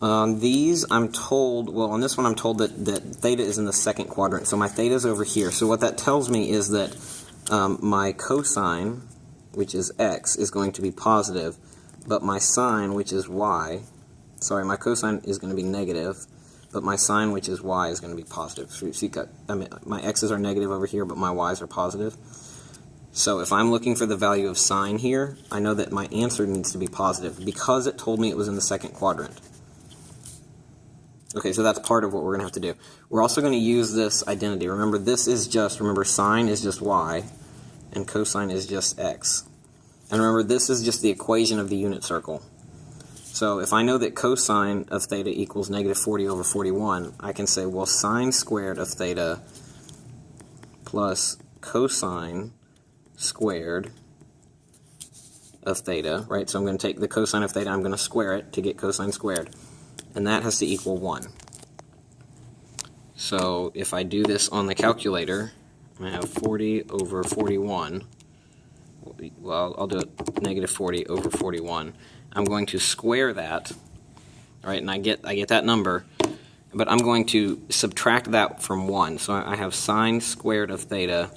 On these, I'm told, well, on this one I'm told that theta is in the second quadrant, so my theta is over here. So what that tells me is that my cosine, which is x, is going to be positive, but my sine, which is y, sorry, my cosine is going to be negative, but my sine, which is y, is going to be positive. So you got, I mean, my x's are negative over here, but my y's are positive. So if I'm looking for the value of sine here, I know that my answer needs to be positive because it told me it was in the second quadrant. Okay, so that's part of what we're going to have to do. We're also going to use this identity. Remember, remember, sine is just y, and cosine is just x. And remember, this is just the equation of the unit circle. So if I know that cosine of theta equals negative 40 over 41, I can say, well, sine squared of theta plus cosine squared of theta, right? So I'm going to take the cosine of theta, I'm going to square it to get cosine squared. And that has to equal 1. So if I do this on the calculator, I have 40 over 41. Well, I'll do it negative 40 over 41. I'm going to square that, right? And I get that number, but I'm going to subtract that from 1. So I have sine squared of theta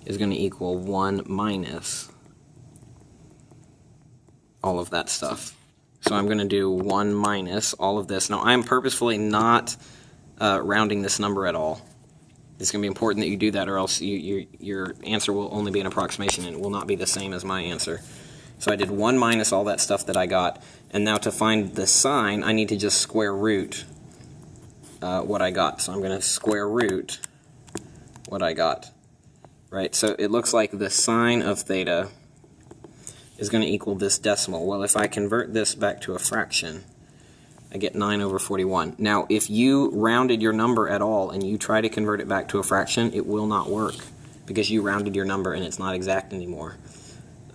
is going to equal 1 minus all of that stuff. So I'm going to do 1 minus all of this. Now, I'm purposefully not rounding this number at all. It's going to be important that you do that, or else your answer will only be an approximation and it will not be the same as my answer. So I did 1 minus all that stuff that I got. And now to find the sine, I need to just square root what I got. So I'm going to square root what I got. Right? So it looks like the sine of theta is going to equal this decimal. Well, if I convert this back to a fraction, I get 9 over 41. Now, if you rounded your number at all and you try to convert it back to a fraction, it will not work because you rounded your number and it's not exact anymore.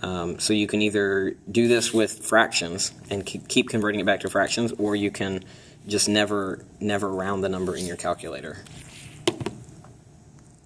So you can either do this with fractions and keep converting it back to fractions, or you can just never round the number in your calculator.